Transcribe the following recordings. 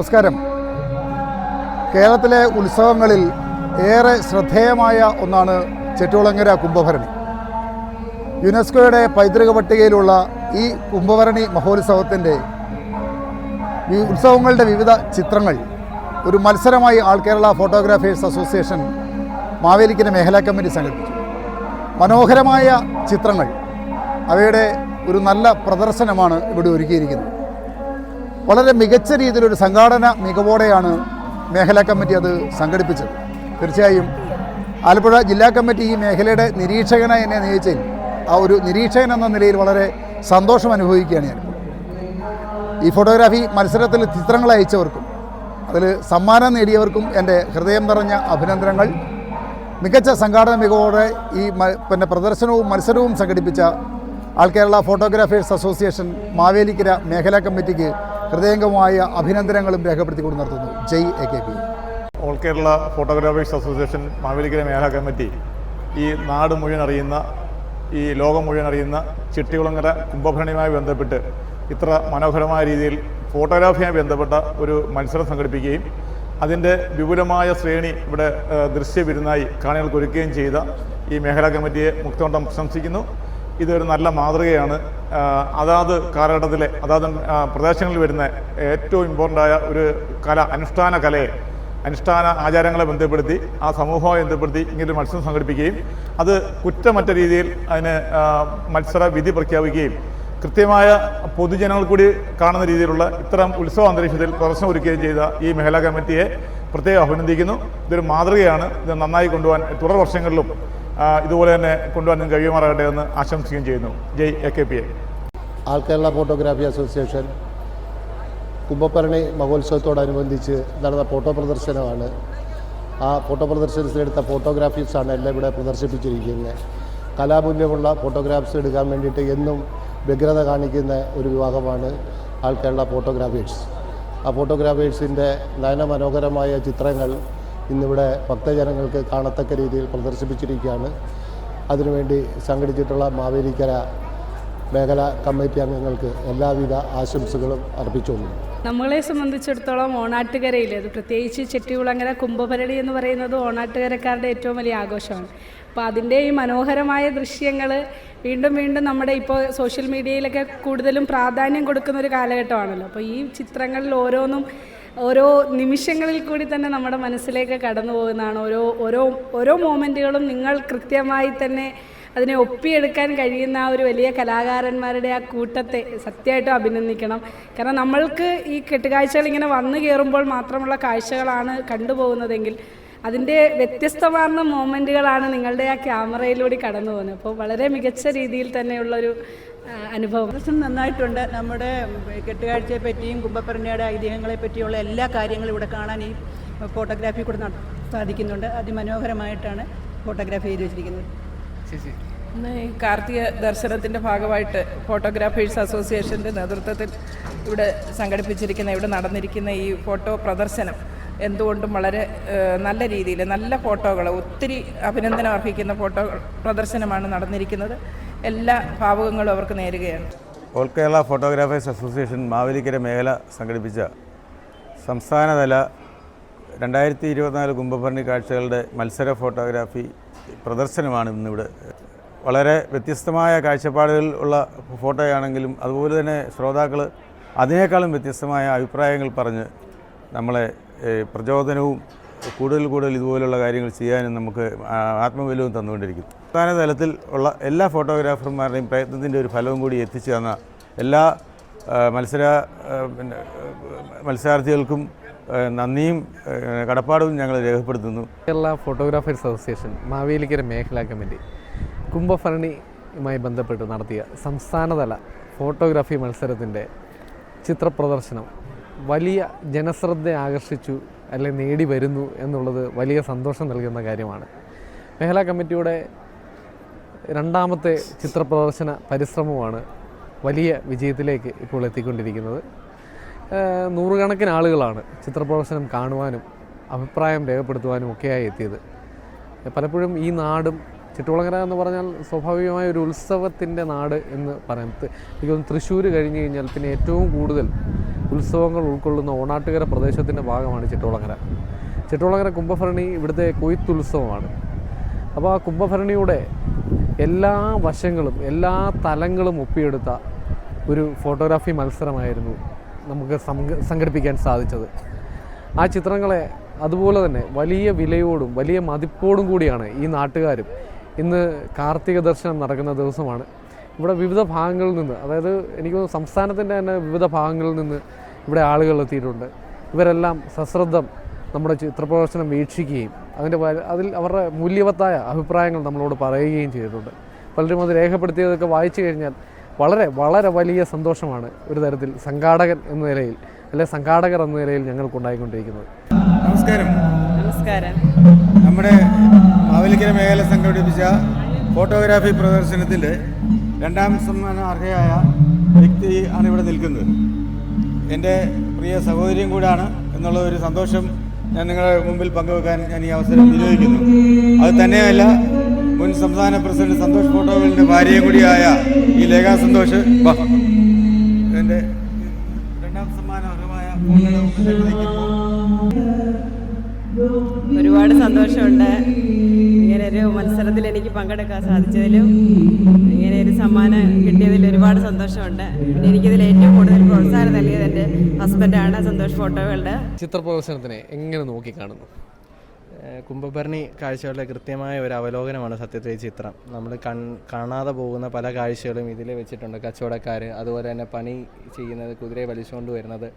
നമസ്കാരം. കേരളത്തിലെ ഉത്സവങ്ങളിൽ ഏറെ ശ്രദ്ധേയമായ ഒന്നാണ് ചെട്ടികുളങ്ങര കുംഭഭരണി. യുനെസ്കോയുടെ പൈതൃക പട്ടികയിലുള്ള ഈ കുംഭഭരണി മഹോത്സവത്തിൻ്റെ ഉത്സവങ്ങളുടെ വിവിധ ചിത്രങ്ങൾ ഒരു മത്സരമായി ആൾ കേരള ഫോട്ടോഗ്രാഫേഴ്സ് അസോസിയേഷൻ മാവേലിക്കര മേഖലാ കമ്മിറ്റി സംഘടിപ്പിച്ചു. മനോഹരമായ ചിത്രങ്ങൾ, അവയുടെ ഒരു നല്ല പ്രദർശനമാണ് ഇവിടെ ഒരുക്കിയിരിക്കുന്നത്. വളരെ മികച്ച രീതിയിലൊരു സംഘാടന മികവോടെയാണ് മേഖലാ കമ്മിറ്റി അത് സംഘടിപ്പിച്ചത്. തീർച്ചയായും ആലപ്പുഴ ജില്ലാ കമ്മിറ്റി ഈ മേഖലയുടെ നിരീക്ഷകനായി എന്നെ നിയമിച്ചതിൽ ആ ഒരു നിരീക്ഷകൻ എന്ന നിലയിൽ വളരെ സന്തോഷം അനുഭവിക്കുകയാണ് ഞാൻ. ഈ ഫോട്ടോഗ്രാഫി മത്സരത്തിൽ ചിത്രങ്ങൾ അയച്ചവർക്കും അതിൽ സമ്മാനം നേടിയവർക്കും എൻ്റെ ഹൃദയം നിറഞ്ഞ അഭിനന്ദനങ്ങൾ. മികച്ച സംഘാടന മികവോടെ ഈ പ്രദർശനവും മത്സരവും സംഘടിപ്പിച്ച all Kerala photographers association Mavelikkara മേഖലാ കമ്മിറ്റിക്ക് ഹൃദയംഗമായ അഭിനന്ദനങ്ങളും രേഖപ്പെടുത്തിക്കൊണ്ട് നടത്തുന്നു. ജയ് AKP. All Kerala photographers association Mavelikkara മേഖലാ കമ്മിറ്റി ഈ നാട് മുഴുവൻ അറിയുന്ന, ഈ ലോകം മുഴുവൻ അറിയുന്ന ചെട്ടികുളങ്ങര കുംഭഭരണിയുമായി ബന്ധപ്പെട്ട് ഇത്ര മനോഹരമായ രീതിയിൽ ഫോട്ടോഗ്രാഫിയുമായി ബന്ധപ്പെട്ട ഒരു മത്സരം സംഘടിപ്പിക്കുകയും അതിൻ്റെ വിപുലമായ ശ്രേണി ഇവിടെ ദൃശ്യവിരുന്നായി കാണികൾക്ക് ഒരുക്കുകയും ചെയ്ത ഈ മേഖലാ കമ്മിറ്റിയെ മുക്തമണ്ഡം പ്രശംസിക്കുന്നു. ഇതൊരു നല്ല മാതൃകയാണ്. അതാത് കാലഘട്ടത്തിലെ അതാത് പ്രദേശങ്ങളിൽ വരുന്ന ഏറ്റവും ഇമ്പോർട്ടൻ്റായ ഒരു അനുഷ്ഠാന ആചാരങ്ങളെ ബന്ധപ്പെടുത്തി ആ സമൂഹവുമായി ബന്ധപ്പെടുത്തി ഇങ്ങനൊരു മത്സരം സംഘടിപ്പിക്കുകയും അത് കുറ്റമറ്റ രീതിയിൽ അതിന് മത്സര വിധി പ്രഖ്യാപിക്കുകയും കൃത്യമായ പൊതുജനങ്ങൾ കൂടി കാണുന്ന രീതിയിലുള്ള ഇത്തരം ഉത്സവ അന്തരീക്ഷത്തിൽ പ്രദർശനം ഒരുക്കുകയും ചെയ്ത ഈ മേഖലാ കമ്മിറ്റിയെ പ്രത്യേകം അഭിനന്ദിക്കുന്നു. ഇതൊരു മാതൃകയാണ്. ഇത് നന്നായി കൊണ്ടുപോകാൻ തുടർ വർഷങ്ങളിലും ഇതുപോലെ തന്നെ കൊണ്ടുപോകാൻ കഴിയുമാറാകട്ടെ എന്ന് ആശംസിക്കുകയും ചെയ്യുന്നു. ജയ് AKP. ആൾ കേരള ഫോട്ടോഗ്രാഫി അസോസിയേഷൻ കുംഭഭരണി മഹോത്സവത്തോടനുബന്ധിച്ച് നടന്ന ഫോട്ടോ പ്രദർശനമാണ്. ആ ഫോട്ടോ പ്രദർശനത്തിലെടുത്ത ഫോട്ടോഗ്രാഫീസാണ് എല്ലാം ഇവിടെ പ്രദർശിപ്പിച്ചിരിക്കുന്നത്. കലാമൂല്യമുള്ള ഫോട്ടോഗ്രാഫ്സ് എടുക്കാൻ വേണ്ടിയിട്ട് എന്നും വ്യഗ്രത കാണിക്കുന്ന ഒരു വിഭാഗമാണ് ആൾ കേരള ഫോട്ടോഗ്രാഫേഴ്സ്. ആ ഫോട്ടോഗ്രാഫേഴ്സിൻ്റെ നയനമനോഹരമായ ചിത്രങ്ങൾ ഇന്നിവിടെ ഭക്തജനങ്ങൾക്ക് കാണത്തക്ക രീതിയിൽ പ്രദർശിപ്പിച്ചിരിക്കുകയാണ്. അതിനുവേണ്ടി സംഘടിച്ചിട്ടുള്ള മാവേലിക്കര മേഖലാ കമ്മിറ്റി അംഗങ്ങൾക്ക് എല്ലാവിധ ആശംസകളും അർപ്പിച്ചുകൊള്ളുന്നു. നമ്മളെ സംബന്ധിച്ചിടത്തോളം ഓണാട്ടുകരയിൽ, അത് പ്രത്യേകിച്ച് ചെട്ടികുളങ്ങര കുംഭഭരണി എന്ന് പറയുന്നത് ഓണാട്ടുകരക്കാരുടെ ഏറ്റവും വലിയ ആഘോഷമാണ്. അപ്പോൾ അതിൻ്റെ ഈ മനോഹരമായ ദൃശ്യങ്ങൾ വീണ്ടും വീണ്ടും നമ്മുടെ ഇപ്പോൾ സോഷ്യൽ മീഡിയയിലൊക്കെ കൂടുതലും പ്രാധാന്യം കൊടുക്കുന്ന ഒരു കാലഘട്ടമാണല്ലോ. അപ്പോൾ ഈ ചിത്രങ്ങളിൽ ഓരോ നിമിഷങ്ങളിൽ കൂടി തന്നെ നമ്മുടെ മനസ്സിലേക്ക് കടന്നു പോകുന്നതാണ്. ഓരോ മൊമെൻറ്റുകളും നിങ്ങൾ കൃത്യമായി തന്നെ അതിനെ ഒപ്പിയെടുക്കാൻ കഴിയുന്ന ആ ഒരു വലിയ കലാകാരന്മാരുടെ ആ കൂട്ടത്തെ സത്യമായിട്ടും അഭിനന്ദിക്കണം. കാരണം നമ്മൾക്ക് ഈ കെട്ടുകാഴ്ചകൾ ഇങ്ങനെ വന്നു കയറുമ്പോൾ മാത്രമുള്ള കാഴ്ചകളാണ് കണ്ടുപോകുന്നതെങ്കിൽ അതിൻ്റെ വ്യത്യസ്തമാർന്ന മൊമെൻറ്റുകളാണ് നിങ്ങളുടെ ആ ക്യാമറയിലൂടെ കടന്നു പോകുന്നത്. അപ്പോൾ വളരെ മികച്ച രീതിയിൽ തന്നെയുള്ളൊരു അനുഭവം. നന്നായിട്ടുണ്ട്. നമ്മുടെ കെട്ടുകാഴ്ചയെ പറ്റിയും കുംഭഭരണിയുടെ ഐതിഹ്യങ്ങളെ പറ്റിയുള്ള എല്ലാ കാര്യങ്ങളും ഇവിടെ കാണാൻ ഈ ഫോട്ടോഗ്രാഫി കൂടെ സാധിക്കുന്നുണ്ട്. അതിമനോഹരമായിട്ടാണ് ഫോട്ടോഗ്രാഫി ചെയ്ത് വെച്ചിരിക്കുന്നത്. ഇന്ന് ഈ കാർത്തിക ദർശനത്തിൻ്റെ ഭാഗമായിട്ട് ഫോട്ടോഗ്രാഫേഴ്സ് അസോസിയേഷൻ്റെ നേതൃത്വത്തിൽ ഇവിടെ ഇവിടെ നടന്നിരിക്കുന്ന ഈ ഫോട്ടോ പ്രദർശനം എന്തുകൊണ്ടും വളരെ നല്ല രീതിയിൽ നല്ല ഫോട്ടോകൾ, ഒത്തിരി അഭിനന്ദനം അർഹിക്കുന്ന ഫോട്ടോ പ്രദർശനമാണ് നടന്നിരിക്കുന്നത്. എല്ലാ ഭാവുകങ്ങളും അവർക്ക് നേരുകയാണ്. All Kerala photographers association Mavelikkara മേഖല സംഘടിപ്പിച്ച സംസ്ഥാനതല 2024 കുംഭഭരണി കാഴ്ചകളുടെ മത്സര ഫോട്ടോഗ്രാഫി പ്രദർശനമാണ് ഇന്നിവിടെ. വളരെ വ്യത്യസ്തമായ കാഴ്ചപ്പാടുകൾ ഉള്ള ഫോട്ടോയാണെങ്കിലും അതുപോലെ തന്നെ ശ്രോതാക്കൾ അതിനേക്കാളും വ്യത്യസ്തമായ അഭിപ്രായങ്ങൾ പറഞ്ഞ് നമ്മളെ പ്രചോദനവും കൂടുതൽ ഇതുപോലുള്ള കാര്യങ്ങൾ ചെയ്യാനും നമുക്ക് ആത്മബലവും തന്നുകൊണ്ടിരിക്കും. സംസ്ഥാന തലത്തിൽ ഉള്ള എല്ലാ ഫോട്ടോഗ്രാഫർമാരുടെയും പ്രയത്നത്തിൻ്റെ ഒരു ഫലവും കൂടി എത്തിച്ചു തന്ന എല്ലാ മത്സരാർത്ഥികൾക്കും നന്ദിയും കടപ്പാടും ഞങ്ങൾ രേഖപ്പെടുത്തുന്നു. കേരള ഫോട്ടോഗ്രാഫേഴ്സ് അസോസിയേഷൻ മാവേലിക്കര മേഖലാ കമ്മിറ്റി കുംഭഭരണിയുമായി ബന്ധപ്പെട്ട് നടത്തിയ സംസ്ഥാനതല ഫോട്ടോഗ്രാഫി മത്സരത്തിൻ്റെ ചിത്രപ്രദർശനം വലിയ ജനശ്രദ്ധ ആകർഷിച്ചു, അല്ലെങ്കിൽ നേടി വരുന്നു എന്നുള്ളത് വലിയ സന്തോഷം നൽകുന്ന കാര്യമാണ്. മേഖലാ കമ്മിറ്റിയുടെ രണ്ടാമത്തെ ചിത്രപ്രദർശന പരിശ്രമമാണ് വലിയ വിജയത്തിലേക്ക് ഇപ്പോൾ എത്തിക്കൊണ്ടിരിക്കുന്നത്. നൂറുകണക്കിന് ആളുകളാണ് ചിത്രപ്രദർശനം കാണുവാനും അഭിപ്രായം രേഖപ്പെടുത്തുവാനും ഒക്കെയായി എത്തിയത്. പലപ്പോഴും ഈ നാടും ചെട്ടികുളങ്ങര എന്ന് പറഞ്ഞാൽ സ്വാഭാവികമായ ഒരു ഉത്സവത്തിൻ്റെ നാട് എന്ന് പറയാം. എനിക്ക് തോന്നുന്നു തൃശ്ശൂർ കഴിഞ്ഞ് കഴിഞ്ഞാൽ പിന്നെ ഏറ്റവും കൂടുതൽ ഉത്സവങ്ങൾ ഉൾക്കൊള്ളുന്ന ഓണാട്ടുകര പ്രദേശത്തിൻ്റെ ഭാഗമാണ് ചെട്ടികുളങ്ങര. ചെട്ടികുളങ്ങര കുംഭഭരണി ഇവിടുത്തെ കൊയ്ത്തുത്സവമാണ്. അപ്പോൾ ആ കുംഭഭരണിയുടെ എല്ലാ വശങ്ങളും എല്ലാ തലങ്ങളും ഒപ്പിയെടുത്ത ഒരു ഫോട്ടോഗ്രാഫി മത്സരമായിരുന്നു നമുക്ക് സംഘടിപ്പിക്കാൻ സാധിച്ചത്. ആ ചിത്രങ്ങളെ അതുപോലെ തന്നെ വലിയ വിലയോടും വലിയ മതിപ്പോടും കൂടിയാണ് ഈ നാട്ടുകാരും. ഇന്ന് കാർത്തിക ദർശനം നടക്കുന്ന ദിവസമാണ്. ഇവിടെ വിവിധ ഭാഗങ്ങളിൽ നിന്ന്, അതായത് എനിക്ക് തോന്നുന്നു സംസ്ഥാനത്തിൻ്റെ തന്നെ വിവിധ ഭാഗങ്ങളിൽ നിന്ന് ഇവിടെ ആളുകൾ എത്തിയിട്ടുണ്ട്. ഇവരെല്ലാം സശ്രദ്ധം നമ്മുടെ ചിത്രപ്രദർശനം വീക്ഷിക്കുകയും അതിൽ അവരുടെ മൂല്യവത്തായ അഭിപ്രായങ്ങൾ നമ്മളോട് പറയുകയും ചെയ്തിട്ടുണ്ട്. പലരും അത് രേഖപ്പെടുത്തിയതൊക്കെ വായിച്ചു കഴിഞ്ഞാൽ വളരെ വളരെ വലിയ സന്തോഷമാണ് ഒരു തരത്തിൽ സംഘാടകൻ എന്ന നിലയിൽ, അല്ലെങ്കിൽ സംഘാടകർ എന്ന നിലയിൽ ഞങ്ങൾക്കുണ്ടായിക്കൊണ്ടിരിക്കുന്നത്. നമസ്കാരം. നമസ്കാരം. നമ്മുടെ മാവേലിക്കര മേഖല സംഘടിപ്പിച്ച ഫോട്ടോഗ്രാഫി പ്രദർശനത്തിൽ 2ാം സമ്മാനം അർഹയായ വ്യക്തി ആണ് ഇവിടെ നിൽക്കുന്നത്. എൻ്റെ പ്രിയ സഹോദരിയും കൂടാണ് എന്നുള്ള ഒരു സന്തോഷം ഞാൻ നിങ്ങളുടെ മുമ്പിൽ പങ്കുവെക്കാൻ ഞാൻ ഈ അവസരം വിനിയോഗിക്കുന്നു. അത് തന്നെയല്ല, മുൻ സംസ്ഥാന പ്രസിഡന്റ് സന്തോഷ് ഫോട്ടോകളുടെ ഭാര്യയും കൂടിയായ ഈ ലേഖാ സന്തോഷ് എൻ്റെ 2ാം സമ്മാനം അർഹമായ ഫോട്ടോയുടെ മുമ്പിലേക്ക് നയിക്കുമ്പോൾ ഒരുപാട് സന്തോഷമുണ്ട്. ഇങ്ങനൊരു മത്സരത്തിൽ എനിക്ക് പങ്കെടുക്കാൻ സാധിച്ചതിലും ഇങ്ങനെ ഒരു സമ്മാനം കിട്ടിയതിൽ ഒരുപാട് സന്തോഷമുണ്ട്. പിന്നെ എനിക്കിതിൽ ഏറ്റവും കൂടുതൽ പ്രോത്സാഹനം നൽകിയത് എൻ്റെ ഹസ്ബൻഡാണ്, സന്തോഷ് ഫോട്ടോകളുടെ. ചിത്രപ്രദർശനത്തിനെ എങ്ങനെ നോക്കിക്കാണുന്നു? കുംഭഭരണി കാഴ്ചകളുടെ കൃത്യമായ ഒരു അവലോകനമാണ് സത്യത്തിൽ ചിത്രം. നമ്മൾ കാണാതെ പോകുന്ന പല കാഴ്ചകളും ഇതിൽ വെച്ചിട്ടുണ്ട്. കച്ചവടക്കാർ, അതുപോലെ തന്നെ പണി ചെയ്യുന്നത്, കുതിരയെ വലിച്ചുകൊണ്ട് വരുന്നത്,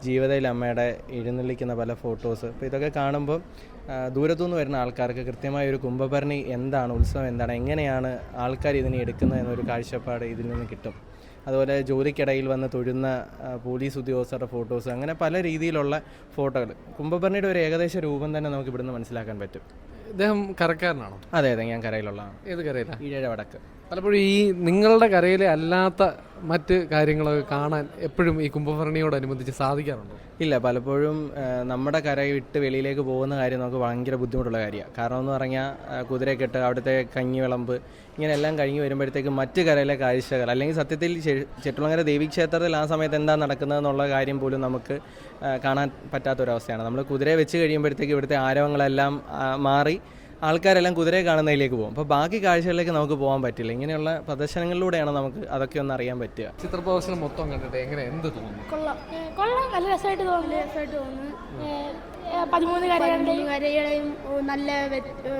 ജീവിതയിൽ അമ്മയുടെ എഴുന്നള്ളിക്കുന്ന പല ഫോട്ടോസ്. അപ്പോൾ ഇതൊക്കെ കാണുമ്പോൾ ദൂരത്തുനിന്ന് വരുന്ന ആൾക്കാർക്ക് കൃത്യമായ ഒരു കുംഭഭരണി എന്താണ്, ഉത്സവം എന്താണ്, എങ്ങനെയാണ് ആൾക്കാർ ഇതിനെ എടുക്കുന്നത് എന്നൊരു കാഴ്ചപ്പാട് ഇതിൽ നിന്ന് കിട്ടും. അതുപോലെ ജോലിക്കിടയിൽ വന്ന് തൊഴുന്ന പോലീസ് ഉദ്യോഗസ്ഥരുടെ ഫോട്ടോസ്, അങ്ങനെ പല രീതിയിലുള്ള ഫോട്ടോകൾ. കുംഭഭരണിയുടെ ഒരു ഏകദേശ രൂപം തന്നെ നമുക്ക് ഇവിടുന്ന് മനസ്സിലാക്കാൻ പറ്റും. ഇദ്ദേഹം കരക്കാരനാണോ? അതെ, ഞാൻ കരയിലുള്ളതാണ്. ഏത് കരയിലാണ്? ഈഴ വടക്ക്. പലപ്പോഴും ഈ നിങ്ങളുടെ കരയിലെ അല്ലാത്ത മറ്റ് കാര്യങ്ങളൊക്കെ കാണാൻ എപ്പോഴും ഈ കുംഭഭരണിയോടനുബന്ധിച്ച് സാധിക്കാറുണ്ടോ? ഇല്ല, പലപ്പോഴും നമ്മുടെ കര വിട്ട് വെളിയിലേക്ക് പോകുന്ന കാര്യം നമുക്ക് ഭയങ്കര ബുദ്ധിമുട്ടുള്ള കാര്യമാണ്. കാരണം എന്ന് പറഞ്ഞാൽ കുതിരക്കെട്ട്, അവിടുത്തെ കഞ്ഞി വിളമ്പ്, ഇങ്ങനെ എല്ലാം കഴിഞ്ഞ് വരുമ്പോഴത്തേക്കും മറ്റ് കരയിലെ കാഴ്ചകൾ, അല്ലെങ്കിൽ സത്യത്തിൽ ചെട്ടികുളങ്ങര ദേവീക്ഷേത്രത്തിൽ ആ സമയത്ത് എന്താ നടക്കുന്നതെന്നുള്ള കാര്യം പോലും നമുക്ക് കാണാൻ പറ്റാത്തൊരവസ്ഥയാണ്. നമ്മൾ കുതിരയെ വെച്ച് കഴിയുമ്പോഴത്തേക്ക് ഇവിടുത്തെ ആരവങ്ങളെല്ലാം മാറി ആൾക്കാരെല്ലാം കുതിരയെ കാണുന്നതിലേക്ക് പോകും. അപ്പോൾ ബാക്കി കാഴ്ചകളിലേക്ക് നമുക്ക് പോകാൻ പറ്റില്ല. ഇങ്ങനെയുള്ള പ്രദർശനങ്ങളിലൂടെയാണ് നമുക്ക് അതൊക്കെ ഒന്ന് അറിയാൻ പറ്റുക. ചിത്രപ്രദർശനം മൊത്തം കണ്ടിട്ട് എന്ത് തോന്നുന്നു? കൊള്ളാം, നല്ല രസമായിട്ട് തോന്നുന്നു. 13 കരയുടെയും നല്ല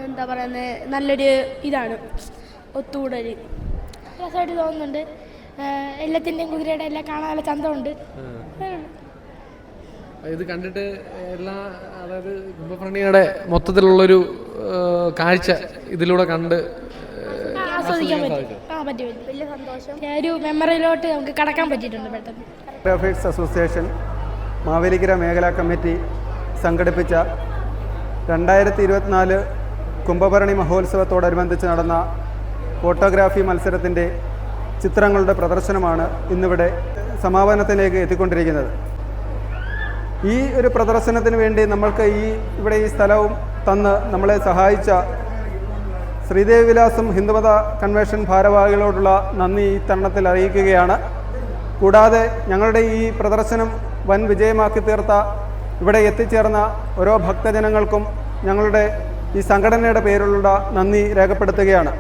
എന്താ പറയുന്നത്, നല്ലൊരു ഇതാണ് ഒത്തുകൂടൽ. രസമായിട്ട് തോന്നുന്നുണ്ട്. എല്ലാത്തിൻ്റെയും കുതിരയുടെ എല്ലാം കാണാൻ നല്ല ചന്തമുണ്ട്. ഇത് കണ്ടിട്ട് അതായത് കുംഭഭരണിയുടെ മൊത്തത്തിലുള്ളൊരു കാഴ്ച ഇതിലൂടെ കണ്ട് ആസ്വദിക്കാൻ പറ്റും. വലിയ സന്തോഷം. ഒരു മെമ്മറിയിലോട്ട് നമുക്ക് കടക്കാൻ പറ്റിയിട്ടുണ്ട് പെട്ടെന്ന്. ഫോട്ടോഗ്രാഫേഴ്സ് അസോസിയേഷൻ മാവേലിക്കര മേഖലാ കമ്മിറ്റി സംഘടിപ്പിച്ച 2024 കുംഭഭരണി മഹോത്സവത്തോടനുബന്ധിച്ച് നടന്ന ഫോട്ടോഗ്രാഫി മത്സരത്തിൻ്റെ ചിത്രങ്ങളുടെ പ്രദർശനമാണ് ഇന്നിവിടെ സമാപനത്തിലേക്ക് എത്തിക്കൊണ്ടിരിക്കുന്നത്. ഈ ഒരു പ്രദർശനത്തിന് വേണ്ടി നമ്മൾക്ക് ഇവിടെ ഈ സ്ഥലവും തന്ന് നമ്മളെ സഹായിച്ച ശ്രീദേവി വിലാസം ഹിന്ദുമത കൺവെൻഷൻ ഭാരവാഹികളോടുള്ള നന്ദി ഈ തരുണത്തിൽ അറിയിക്കുകയാണ്. കൂടാതെ ഞങ്ങളുടെ ഈ പ്രദർശനം വൻ വിജയമാക്കി തീർത്ത ഇവിടെ എത്തിച്ചേർന്ന ഓരോ ഭക്തജനങ്ങൾക്കും ഞങ്ങളുടെ ഈ സംഘടനയുടെ പേരിലുള്ള നന്ദി രേഖപ്പെടുത്തുകയാണ്.